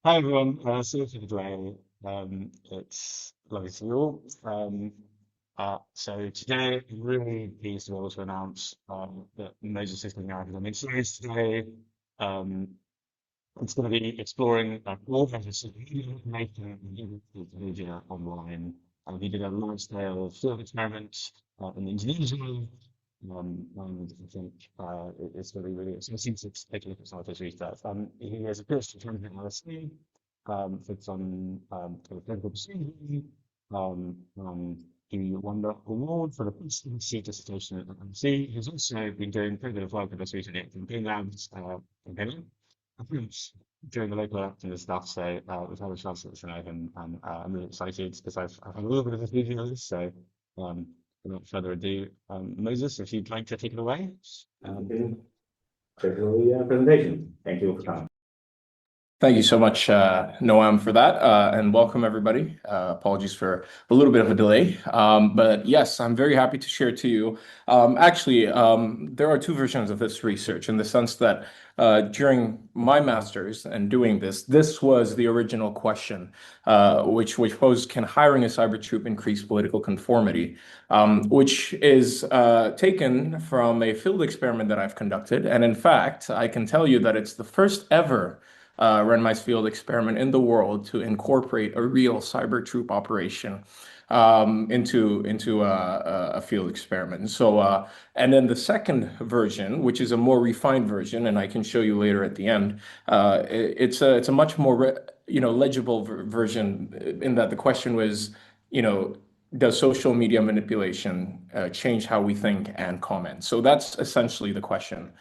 Hi everyone, sorry for the delay. It's lovely to see you all. So today, I'm really pleased to be able to announce that Moses is going to have a series today. Um, it's going to be exploring all kinds of media information and media online. He did a large-scale field experiment in Indonesia. And I think it's going to be really exciting to take a look at some of his research. He has a PhD from LSE, focused on kind of clinical procedure. He won the award for the PhD dissertation at MIT. He's also been doing quite a bit of work with us recently at campaign labs in Finland. I think during the local election and stuff, so we've had a chance to get to know him, and I'm really excited because I've had a little bit of his videos. So, without further ado, Moses, if you'd like to take it away. Um, Presentation. Thank you for coming. Thank you so much, Noam, for that, and welcome everybody. Apologies for a little bit of a delay, but yes, I'm very happy to share to you. There are two versions of this research in the sense that during my master's and doing this was the original question, which posed, can hiring a cyber troop increase political conformity? Which is taken from a field experiment that I've conducted, and in fact, I can tell you that it's the first ever randomized field experiment in the world to incorporate a real cyber troop operation into a field experiment. And then the second version, which is a more refined version, and I can show you later at the end, it's a much more legible version in that the question was, does social media manipulation change how we think and comment? So that's essentially the question.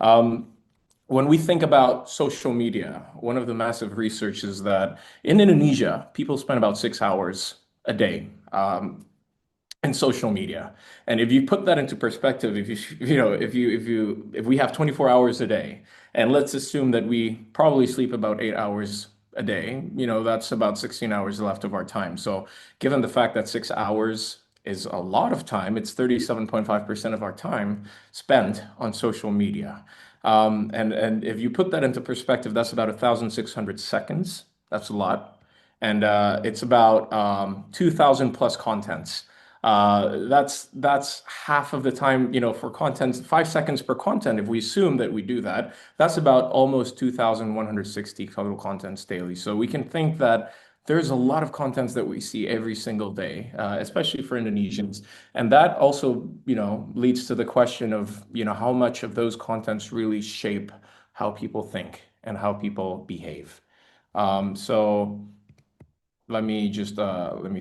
Um, when we think about social media, one of the massive research is that in Indonesia, people spend about 6 hours a day in social media. And if you put that into perspective, if we have 24 hours a day, and let's assume that we probably sleep about 8 hours a day, that's about 16 hours left of our time. So given the fact that 6 hours is a lot of time, it's 37.5% of our time spent on social media. And if you put that into perspective, that's about 1,600 seconds. That's a lot. And it's about 2,000 plus contents. That's half of the time, for content, 5 seconds per content. If we assume that we do that, that's about almost 2,160 total contents daily. So we can think that there's a lot of contents that we see every single day, especially for Indonesians. And that also, leads to the question of, how much of those contents really shape how people think and how people behave. So let me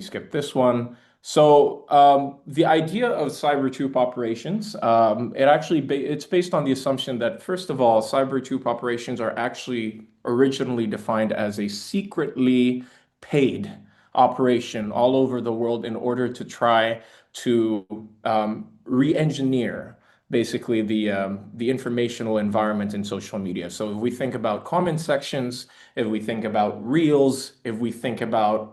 skip this one. So the idea of cyber troop operations, it's based on the assumption that first of all, cyber troop operations are actually originally defined as a secretly paid operation all over the world in order to try to re-engineer basically the informational environment in social media. So if we think about comment sections, if we think about reels, if we think about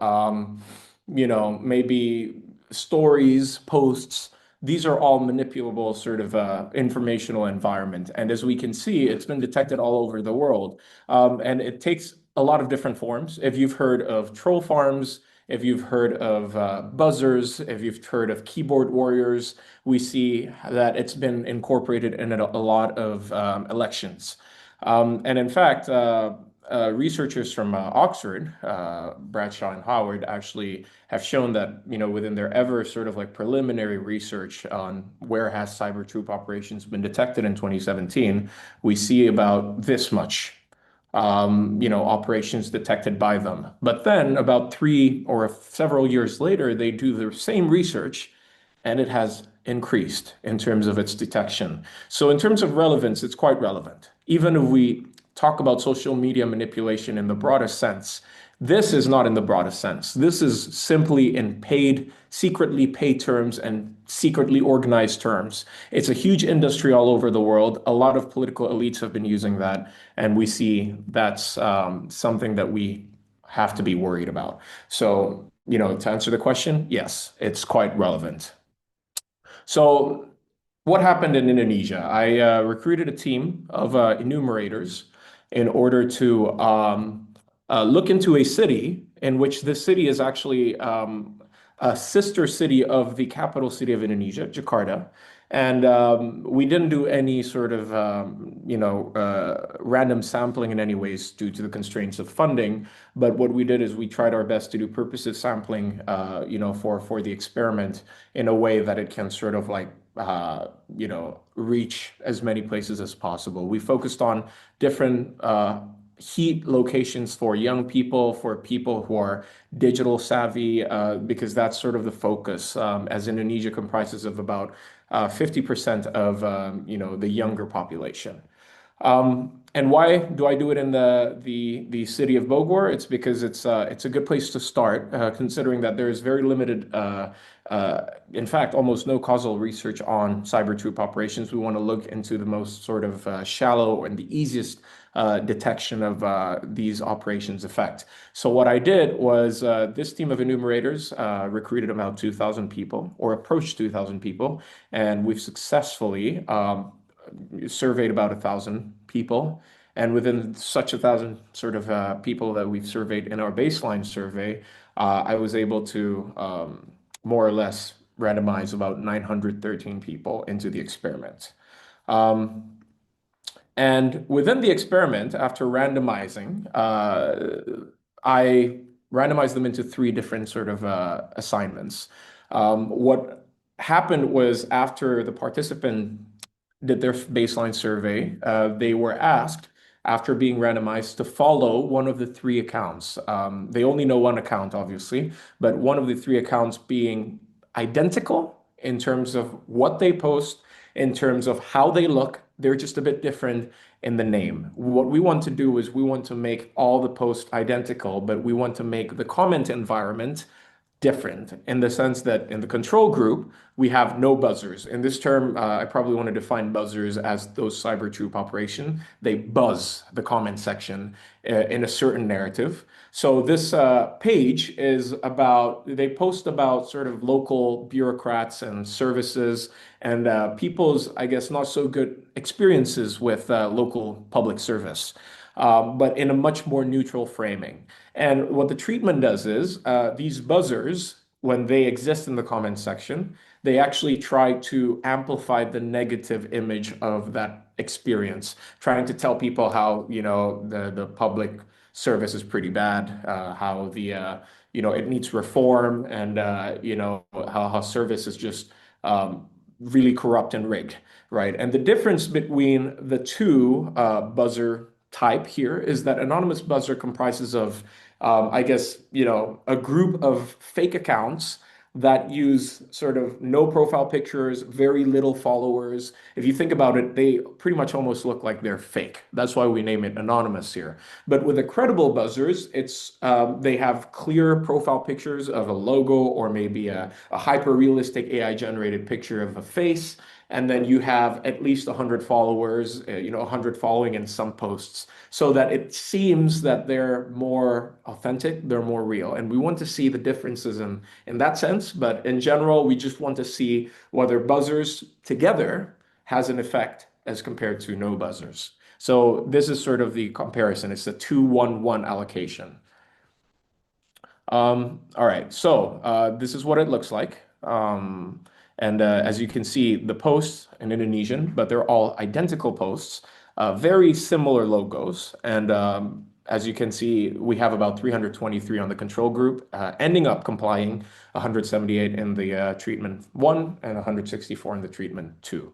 maybe stories, posts, these are all manipulable sort of informational environment. And as we can see, it's been detected all over the world. And it takes a lot of different forms. If you've heard of troll farms, if you've heard of buzzers, if you've heard of keyboard warriors, we see that it's been incorporated in a lot of elections. And in fact, researchers from Oxford, Bradshaw and Howard, actually have shown that, within their ever sort of like preliminary research on where has cyber troop operations been detected in 2017, we see about this much, operations detected by them. But then about 3 or several years later, they do the same research and it has increased in terms of its detection. So in terms of relevance, it's quite relevant. Even if we talk about social media manipulation in the broadest sense, this is not in the broadest sense. This is simply in secretly paid terms and secretly organized terms. It's a huge industry all over the world. A lot of political elites have been using that, and we see that's something that we have to be worried about. So, to answer the question, yes, it's quite relevant. So, what happened in Indonesia? I recruited a team of enumerators in order to look into a city in which this city is actually a sister city of the capital city of Indonesia, Jakarta. And we didn't do any sort of, random sampling in any ways due to the constraints of funding. But what we did is we tried our best to do purposive sampling, for the experiment in a way that it can sort of like, reach as many places as possible. We focused on different heat locations for young people, for people who are digital savvy, because that's sort of the focus, as Indonesia comprises of about 50% of the younger population. And why do I do it in the city of Bogor? It's because it's a good place to start, considering that there is very limited, in fact, almost no causal research on cyber troop operations. We want to look into the most sort of shallow and the easiest detection of these operations effect. So what I did was this team of enumerators recruited about 2,000 people or approached 2,000 people, and we've successfully surveyed about 1,000 people. And within such 1,000 sort of people that we've surveyed in our baseline survey, I was able to more or less randomize about 913 people into the experiment. Um, and within the experiment, after randomizing, I randomized them into three different sort of assignments. What happened was after the participant did their baseline survey, they were asked, after being randomized, to follow one of the three accounts. They only know one account, obviously, but one of the three accounts being identical in terms of what they post, in terms of how they look. They're just a bit different in the name. What we want to do is we want to make all the posts identical, but we want to make the comment environment different in the sense that in the control group, we have no buzzers. In this term, I probably want to define buzzers as those cyber troop operation. They buzz the comment section in a certain narrative. So this page is about, they post about sort of local bureaucrats and services and people's, I guess, not so good experiences with local public service, but in a much more neutral framing. And what the treatment does is these buzzers, when they exist in the comment section, they actually try to amplify the negative image of that experience, trying to tell people how, the public service is pretty bad, how it needs reform, and, how service is just really corrupt and rigged, right? And the difference between the two buzzer type here is that anonymous buzzer comprises of, I guess, a group of fake accounts that use sort of no profile pictures, very little followers. If you think about it, they pretty much almost look like they're fake. That's why we name it anonymous here. But with the credible buzzers, it's they have clear profile pictures of a logo or maybe a hyper-realistic AI-generated picture of a face. And then you have at least 100 followers, 100 following in some posts, so that it seems that they're more authentic, they're more real. And we want to see the differences in that sense. But in general, we just want to see whether buzzers together has an effect as compared to no buzzers. So this is sort of the comparison. It's a 2-1-1 allocation. All right, so this is what it looks like. And as you can see, the posts in Indonesian, but they're all identical posts, very similar logos. And as you can see, we have about 323 on the control group, ending up complying 178 in the treatment 1 and 164 in the treatment 2.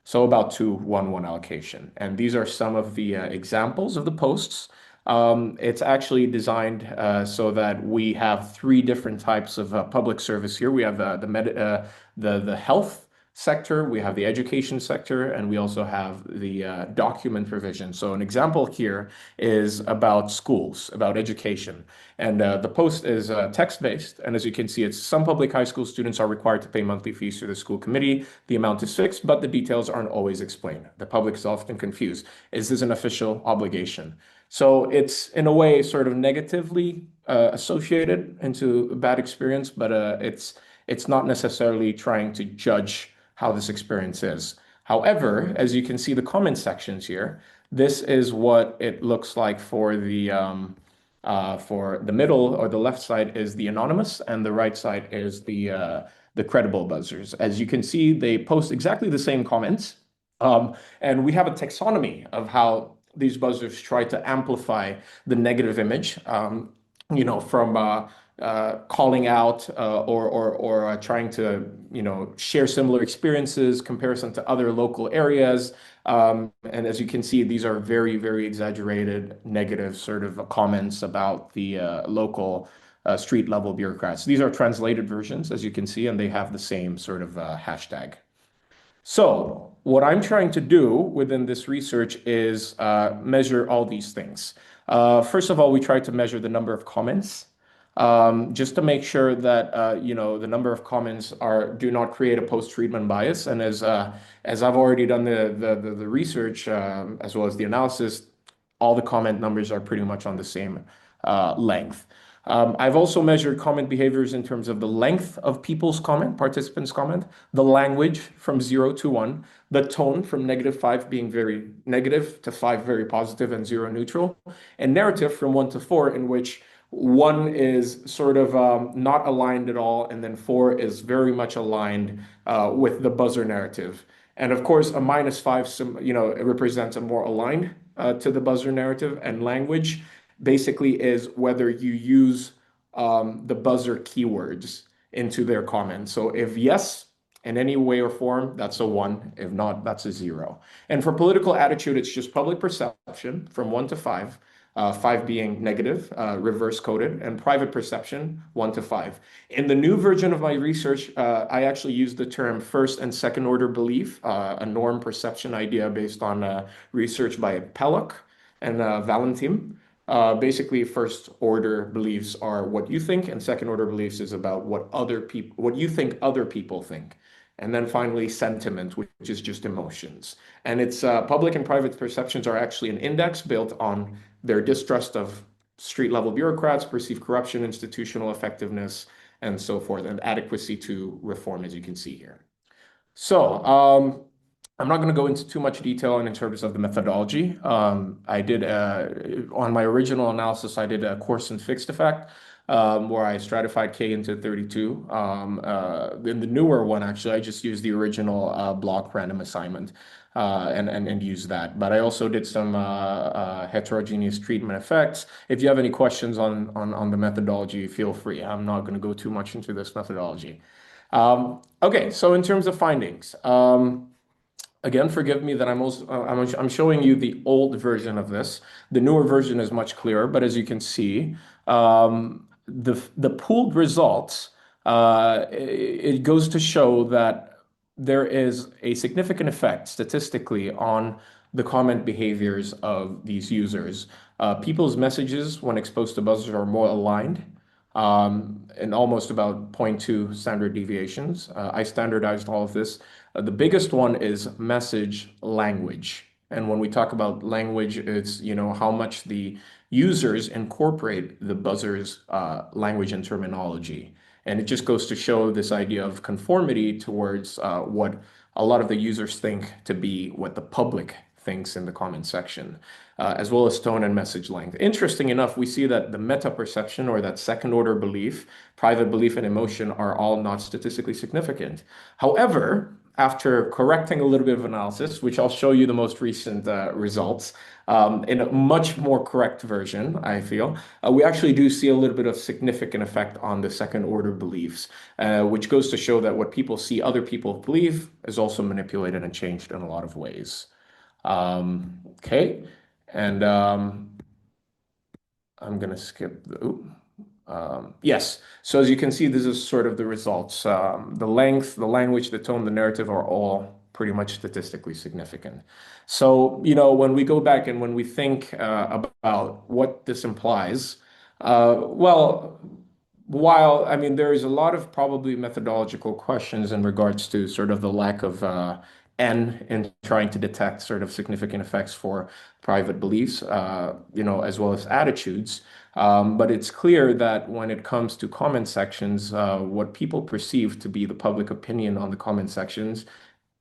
So about 2-1-1 allocation. And these are some of the examples of the posts. It's actually designed so that we have three different types of public service here. We have the health sector, we have the education sector, and we also have the document provision. So an example here is about schools, about education. And the post is text-based. And as you can see, it's some public high school students are required to pay monthly fees to the school committee. The amount is fixed, but the details aren't always explained. The public is often confused. Is this an official obligation? So it's in a way sort of negatively associated into a bad experience, but it's not necessarily trying to judge how this experience is. However, as you can see the comment sections here, this is what it looks like for the For the middle or the left side is the anonymous, and the right side is the credible buzzers. As you can see, they post exactly the same comments, and we have a taxonomy of how these buzzers try to amplify the negative image. From calling out or trying to share similar experiences, comparison to other local areas. And as you can see, these are very, very exaggerated negative sort of comments about the local street level bureaucrats. These are translated versions, as you can see, and they have the same sort of hashtag. So, what I'm trying to do within this research is measure all these things. First of all, we try to measure the number of comments, just to make sure that the number of comments do not create a post-treatment bias. And as I've already done the research as well as the analysis, all the comment numbers are pretty much on the same length. I've also measured comment behaviors in terms of the length of people's comment, participants' comment, the language from 0 to 1, the tone from -5 being very negative to 5 very positive and 0 neutral, and narrative from 1 to 4, in which 1 is sort of not aligned at all, and then 4 is very much aligned with the buzzer narrative. And of course, a -5, it represents a more aligned to the buzzer narrative, and language basically is whether you use the buzzer keywords into their comments. So if yes, in any way or form, that's a 1. If not, that's a 0. And for political attitude, it's just public perception from 1 to 5, 5 being negative, reverse coded, and private perception 1 to 5. In the new version of my research, I actually used the term first and second order belief, a norm perception idea based on research by Pellock and Valentim. Basically, first order beliefs are what you think, and second order beliefs is about what you think other people think. And then finally, sentiment, which is just emotions. And it's public and private perceptions are actually an index built on their distrust of street level bureaucrats, perceived corruption, institutional effectiveness, and so forth, and adequacy to reform, as you can see here. So, I'm not going to go into too much detail in terms of the methodology. I did, on my original analysis, I did a coarse and fixed effect, where I stratified K into 32. In the newer one, actually, I just used the original block random assignment and used that. But I also did some heterogeneous treatment effects. If you have any questions on the methodology, feel free. I'm not going to go too much into this methodology. Okay, so in terms of findings, again, forgive me that I'm showing you the old version of this. The newer version is much clearer, but as you can see, the pooled results, it goes to show that there is a significant effect statistically on the comment behaviors of these users. People's messages when exposed to buzzers are more aligned, and almost about zero point 0.2 standard deviations. I standardized all of this. The biggest one is message language. And when we talk about language, it's how much the users incorporate the buzzer's language and terminology. And it just goes to show this idea of conformity towards what a lot of the users think to be what the public thinks in the comment section, as well as tone and message length. Interesting enough, we see that the meta perception, or that second order belief, private belief, and emotion are all not statistically significant. However, after correcting a little bit of analysis, which I'll show you the most recent results, in a much more correct version, I feel, we actually do see a little bit of significant effect on the second order beliefs, which goes to show that what people see other people believe is also manipulated and changed in a lot of ways. Okay, and I'm gonna skip yes. So as you can see, this is sort of the results. The length, the language, the tone, the narrative are all pretty much statistically significant. So, when we go back and when we think about what this implies, well, while I mean there is a lot of probably methodological questions in regards to sort of the lack of N in trying to detect sort of significant effects for private beliefs, as well as attitudes. But it's clear that when it comes to comment sections, what people perceive to be the public opinion on the comment sections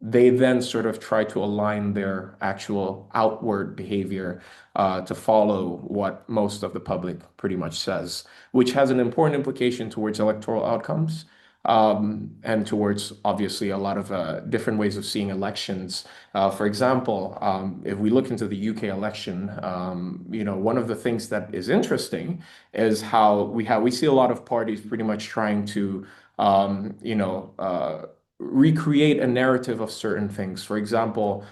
they then sort of try to align their actual outward behavior to follow what most of the public pretty much says, which has an important implication towards electoral outcomes. And towards obviously a lot of different ways of seeing elections. For example, if we look into the UK election, one of the things that is interesting is how we see a lot of parties pretty much trying to recreate a narrative of certain things. For example,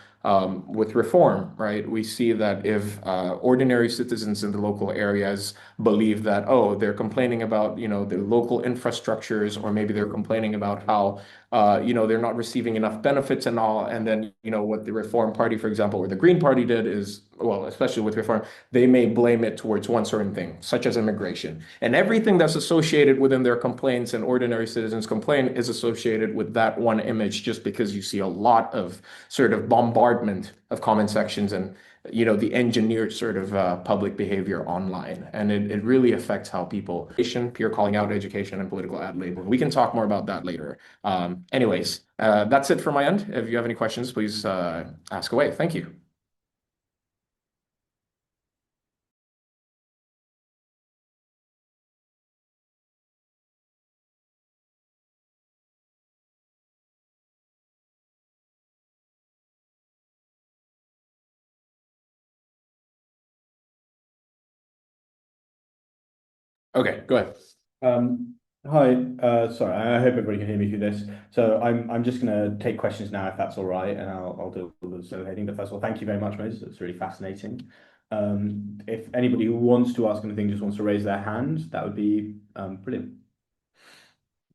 with reform, right? We see that if ordinary citizens in the local areas believe that, oh, they're complaining about, the local infrastructures, or maybe they're complaining about how, they're not receiving enough benefits and all. And then, what the Reform Party, for example, or the Green Party did is, well, especially with reform, they may blame it towards one certain thing, such as immigration. And everything that's associated within their complaints and ordinary citizens complain is associated with that one image, just because you see a lot of sort of bombardment of comment sections and the engineered sort of public behavior online. And it really affects how people, peer calling out education and political ad labeling. We can talk more about that later. Anyways, that's it from my end. If you have any questions, please ask away. Thank you. Okay, go ahead. Um, Hi, sorry, I hope everybody can hear me through this. So I'm just going to take questions now, if that's all right, and I'll do all the solo heading. But first of all, thank you very much, Moses. It's really fascinating. If anybody who wants to ask anything just wants to raise their hand, that would be brilliant.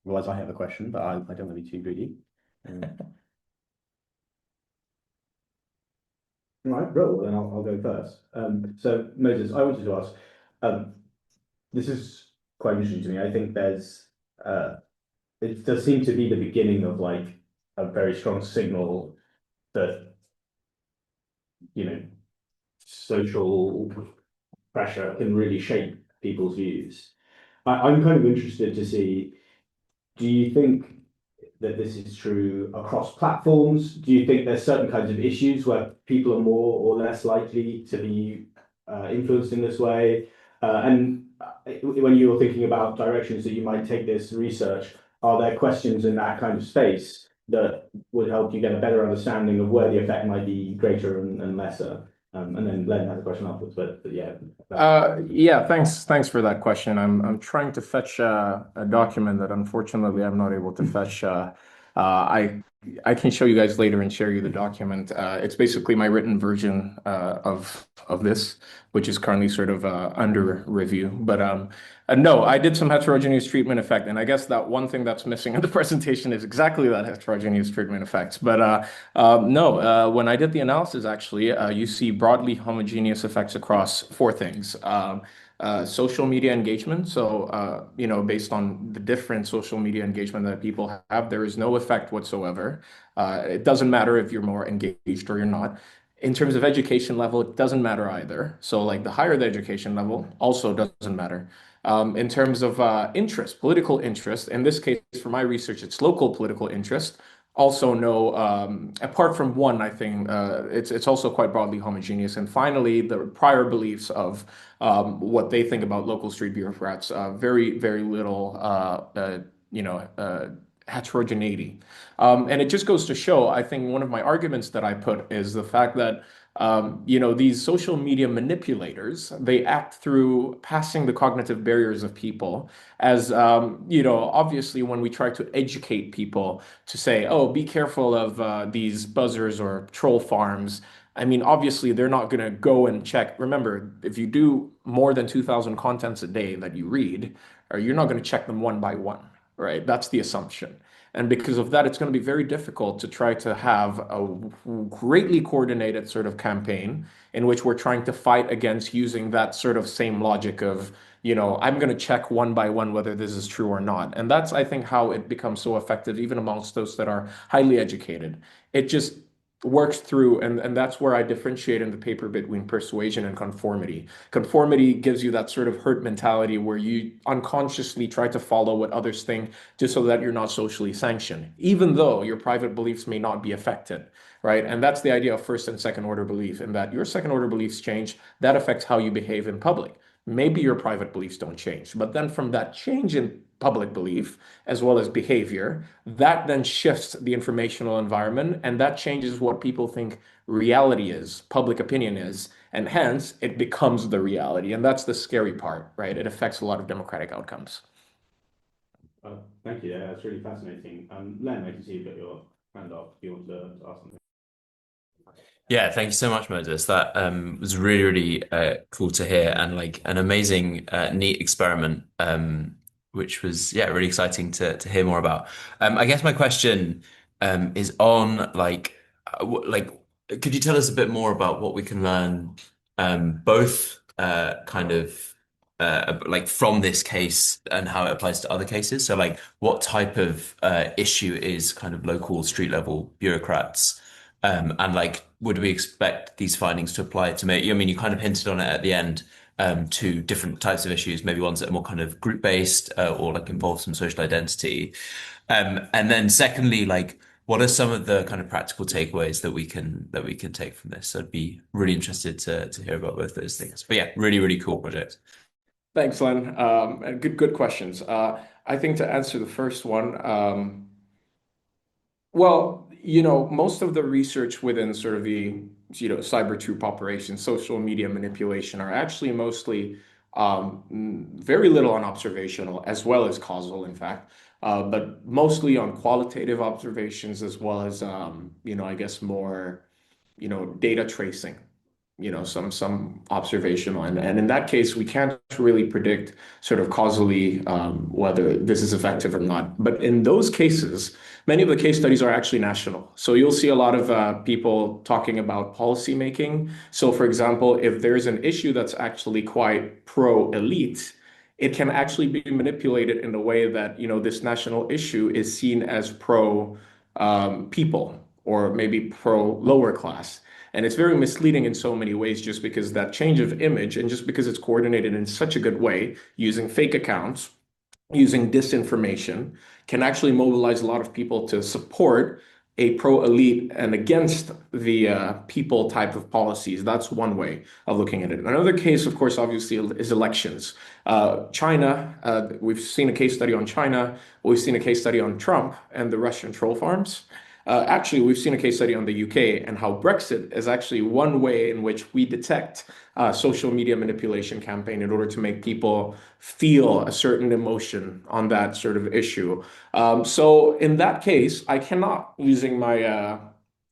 Otherwise, I have a question, but I don't want to be too greedy. All right, bro. Then I'll go first. So Moses, I wanted to ask. Um, this is quite interesting to me. I think uh, it does seem to be the beginning of like a very strong signal that, you know, social pressure can really shape people's views. I'm kind of interested to see, do you think that this is true across platforms? Do you think there's certain kinds of issues where people are more or less likely to be influenced in this way? And when you're thinking about directions that you might take this research, are there questions in that kind of space that would help you get a better understanding of where the effect might be greater and lesser? And then Len has a question afterwards, but yeah. Yeah, thanks for that question. I'm trying to fetch a document that unfortunately I'm not able to fetch. I can show you guys later and share you the document. It's basically my written version of this, which is currently sort of under review. But no, I did some heterogeneous treatment effect, and I guess that one thing that's missing in the presentation is exactly that heterogeneous treatment effect. But no, when I did the analysis, actually, you see broadly homogeneous effects across four things. Social media engagement. So, based on the different social media engagement that people have, there is no effect whatsoever. It doesn't matter if you're more engaged or you're not. In terms of education level, it doesn't matter either. So, like the higher the education level, also doesn't matter. In terms of interest, political interest, in this case, for my research, it's local political interest. Also, no, apart from one, I think it's also quite broadly homogeneous. And finally, the prior beliefs of what they think about local street bureaucrats, very, very little, heterogeneity. And it just goes to show, I think one of my arguments that I put is the fact that these social media manipulators, they act through passing the cognitive barriers of people as, obviously when we try to educate people to say, oh, be careful of these buzzers or troll farms. I mean, obviously, they're not going to go and check. Remember, if you do more than 2,000 contents a day that you read, or you're not going to check them one by one, right? That's the assumption. And because of that, it's going to be very difficult to try to have a greatly coordinated sort of campaign in which we're trying to fight against using that sort of same logic of, I'm going to check one by one whether this is true or not. And that's, I think, how it becomes so effective, even amongst those that are highly educated. It just works through, and that's where I differentiate in the paper between persuasion and conformity. Conformity gives you that sort of herd mentality where you unconsciously try to follow what others think just so that you're not socially sanctioned, even though your private beliefs may not be affected, right? And that's the idea of first and second order belief, in that your second order beliefs change, that affects how you behave in public. Maybe your private beliefs don't change, but then from that change in public belief as well as behavior, that then shifts the informational environment, and that changes what people think reality is, public opinion is, and hence it becomes the reality. And that's the scary part, right? It affects a lot of democratic outcomes. Thank you. Yeah, that's really fascinating. Len, I can see you've got your hand up. Do you want to ask something? Yeah, thank you so much, Moses. That was really, really cool to hear, and like an amazing, neat experiment, which was yeah, really exciting to hear more about. I guess my question is on like, could you tell us a bit more about what we can learn, both kind of like from this case and how it applies to other cases? So like, what type of issue is kind of local street level bureaucrats? And like, would we expect these findings to apply to I mean, you kind of hinted on it at the end, to different types of issues, maybe ones that are more kind of group based, or like involve some social identity. And then secondly, like, what are some of the kind of practical takeaways that we can take from this? I'd be really interested to hear about both those things. But yeah, really, really cool project. Thanks, Len. And good questions. I think to answer the first one, well, most of the research within sort of the, cyber troop operations, social media manipulation are actually mostly very little on observational as well as causal, in fact, but mostly on qualitative observations as well as, I guess more, data tracing, some observational. And in that case, we can't really predict sort of causally whether this is effective or not. But in those cases, many of the case studies are actually national. So you'll see a lot of people talking about policy making. So for example, if there's an issue that's actually quite pro-elite, it can actually be manipulated in a way that, this national issue is seen as pro people or maybe pro lower class. And it's very misleading in so many ways just because that change of image and just because it's coordinated in such a good way using fake accounts, using disinformation, can actually mobilize a lot of people to support a pro-elite and against the people type of policies. That's one way of looking at it. Another case, of course, obviously, is elections. China, we've seen a case study on China. We've seen a case study on Trump and the Russian troll farms. Actually, we've seen a case study on the UK and how Brexit is actually one way in which we detect social media manipulation campaign in order to make people feel a certain emotion on that sort of issue. So in that case, I cannot, using my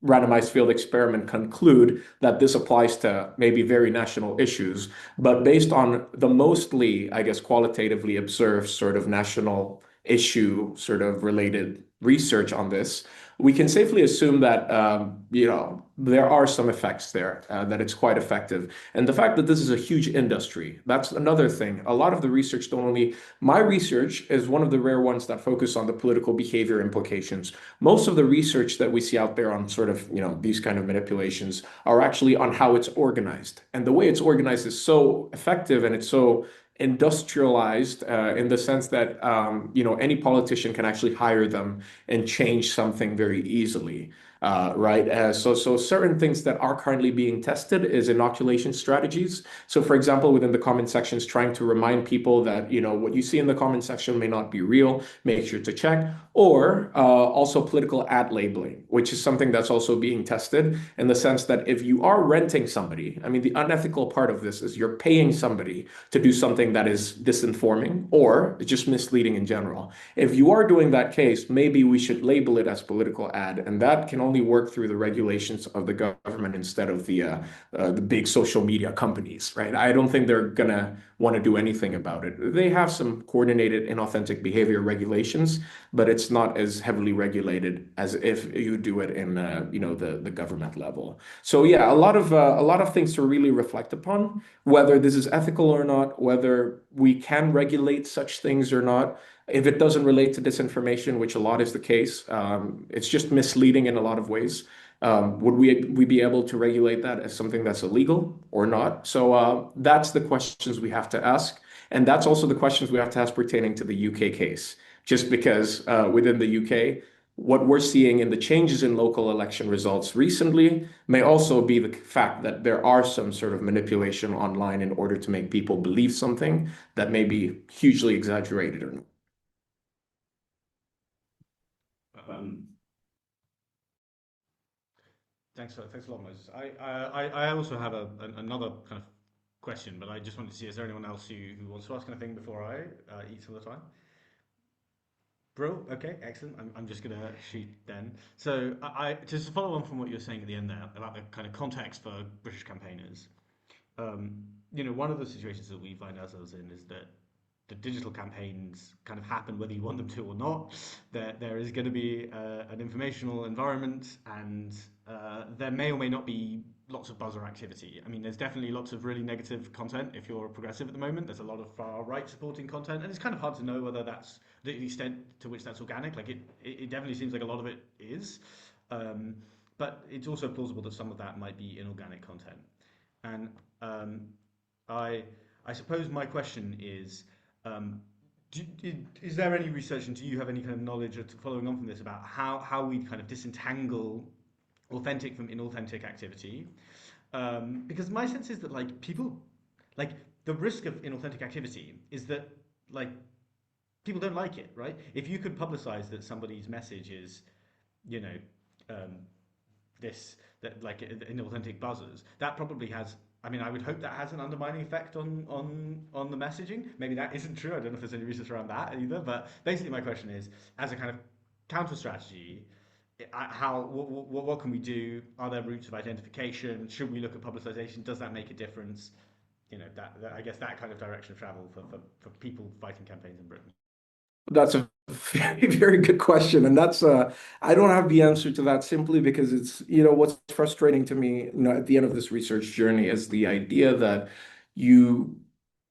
randomized field experiment, conclude that this applies to maybe very national issues, but based on the mostly, I guess, qualitatively observed sort of national issue sort of related research on this, we can safely assume that there are some effects there, that it's quite effective. And the fact that this is a huge industry, that's another thing. A lot of the research don't only, my research is one of the rare ones that focus on the political behavior implications. Most of the research that we see out there on sort of, these kind of manipulations are actually on how it's organized. And the way it's organized is so effective and it's so industrialized in the sense that any politician can actually hire them and change something very easily. Right. So certain things that are currently being tested is inoculation strategies. So, for example, within the comment sections, trying to remind people that, what you see in the comment section may not be real, make sure to check. Or also political ad labeling, which is something that's also being tested in the sense that if you are renting somebody, I mean, the unethical part of this is you're paying somebody to do something that is disinforming or just misleading in general. If you are doing that case, maybe we should label it as political ad, and that can only work through the regulations of the government instead of the big social media companies, right? I don't think they're gonna want to do anything about it. They have some coordinated inauthentic behavior regulations, but it's not as heavily regulated as if you do it in the government level. So yeah, a lot of things to really reflect upon, whether this is ethical or not, whether we can regulate such things or not. If it doesn't relate to disinformation, which a lot is the case, it's just misleading in a lot of ways. Would we be able to regulate that as something that's illegal or not? So that's the questions we have to ask. And that's also the questions we have to ask pertaining to the UK case. Just because within the UK, what we're seeing in the changes in local election results recently may also be the fact that there are some sort of manipulation online in order to make people believe something that may be hugely exaggerated or not. Thanks a lot, Moses. I also have another kind of question, but I just wanted to see, is there anyone else who wants to ask anything before I eat some of the time? Bro, okay, excellent. I'm just gonna shoot then. So just to follow on from what you were saying at the end there about the kind of context for British campaigners. One of the situations that we find ourselves in is that the digital campaigns kind of happen whether you want them to or not. There is going to be an informational environment, and there may or may not be lots of buzzer activity. I mean, there's definitely lots of really negative content if you're a progressive at the moment. There's a lot of far right supporting content, and it's kind of hard to know whether that's the extent to which that's organic. Like it definitely seems like a lot of it is, but it's also plausible that some of that might be inorganic content. And I I suppose my question is, um, is there any research and do you have any kind of knowledge following on from this about how we kind of disentangle authentic from inauthentic activity? Because my sense is that like people, like the risk of inauthentic activity is that like people don't like it, right? If you could publicize that somebody's message is, you know, um, this that like inauthentic buzzers, that probably has. I mean, I would hope that has an undermining effect on the messaging. Maybe that isn't true. I don't know if there's any research around that either. But basically, my question is, as a kind of counter strategy, what can we do? Are there routes of identification? Should we look at publicization? Does that make a difference? I guess that kind of direction of travel for people fighting campaigns in Britain. That's a very, very good question. And I don't have the answer to that simply because what's frustrating to me, at the end of this research journey is the idea that you,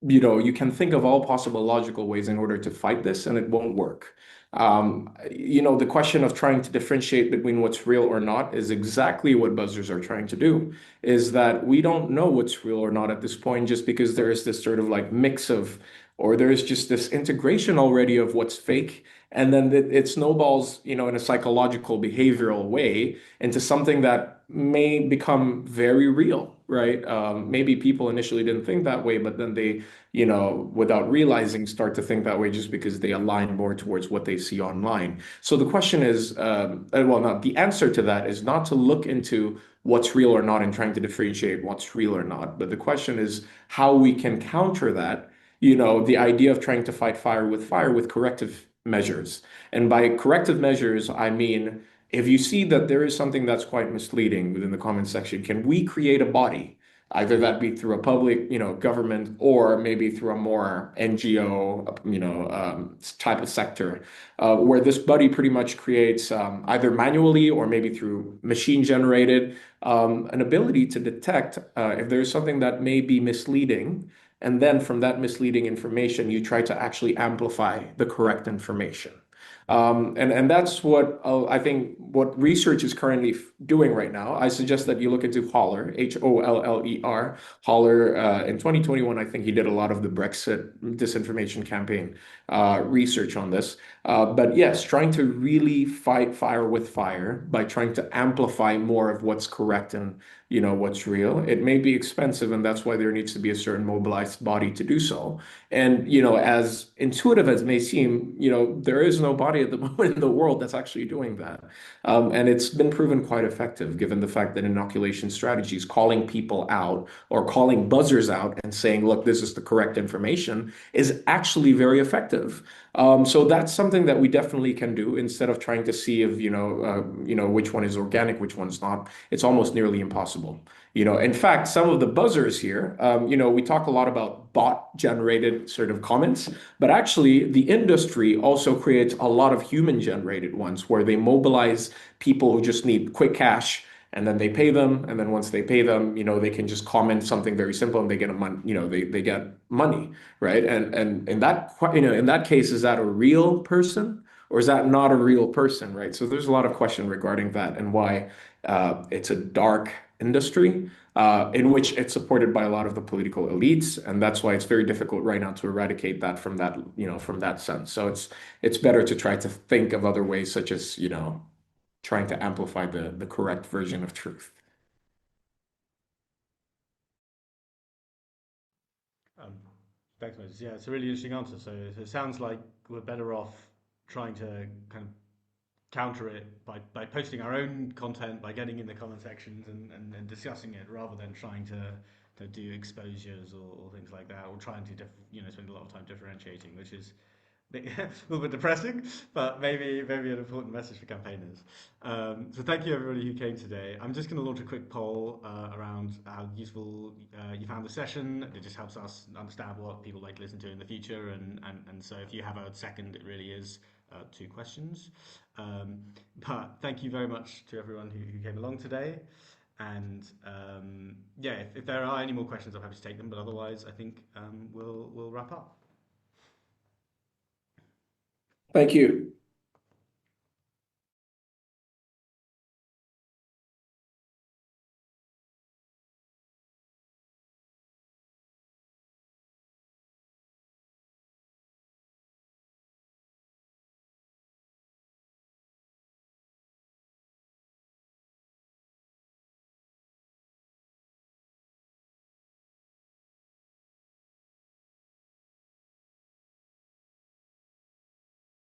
you can think of all possible logical ways in order to fight this and it won't work. The question of trying to differentiate between what's real or not is exactly what buzzers are trying to do, is that we don't know what's real or not at this point just because there is this sort of like mix of or there's just this integration already of what's fake and then it snowballs in a psychological behavioral way into something that may become very real, right? Maybe people initially didn't think that way, but then they without realizing start to think that way just because they align more towards what they see online. So the question is well, not the answer to that is not to look into what's real or not and trying to differentiate what's real or not, but the question is how we can counter that, the idea of trying to fight fire with corrective measures. And by corrective measures, I mean, if you see that there is something that's quite misleading within the comment section, can we create a body, either that be through a public, government, or maybe through a more NGO, type of sector, where this body pretty much creates either manually or maybe through machine generated, an ability to detect if there's something that may be misleading. And then from that misleading information, you try to actually amplify the correct information. And that's what I think what research is currently doing right now. I suggest that you look into Holler, Holler. Holler in 2021, I think he did a lot of the Brexit disinformation campaign research on this. But yes, trying to really fight fire with fire by trying to amplify more of what's correct and what's real. It may be expensive, and that's why there needs to be a certain mobilized body to do so. And as intuitive as it may seem, there is no body at the moment in the world that's actually doing that. And it's been proven quite effective given the fact that inoculation strategies, calling people out or calling buzzers out and saying, look, this is the correct information, is actually very effective. So that's something that we definitely can do instead of trying to see if, which one is organic, which one's not. It's almost nearly impossible. In fact, some of the buzzers here, we talk a lot about bot generated sort of comments, but actually the industry also creates a lot of human generated ones where they mobilize people who just need quick cash and then they pay them. And then once they pay them, they can just comment something very simple and they get they get money, right? And in that, in that case, is that a real person or is that not a real person, right? So there's a lot of question regarding that and why It's a dark industry in which it's supported by a lot of the political elites, and that's why it's very difficult right now to eradicate that from that, from that sense. So it's better to try to think of other ways, such as, trying to amplify the correct version of truth. Um, Thanks, Moses. Yeah, it's a really interesting answer. So it sounds like we're better off trying to kind of counter it by posting our own content, by getting in the comment sections and discussing it, rather than trying to do exposures or things like that, or trying to spend a lot of time differentiating, which is a little bit depressing, but maybe an important message for campaigners. So thank you everybody who came today. I'm just going to launch a quick poll around how useful you found the session. It just helps us understand what people like to listen to in the future, and so if you have a second, it really is 2 questions. But thank you very much to everyone who came along today. And yeah, if there are any more questions, I'm happy to take them. But otherwise, I think we'll wrap up. Thank you.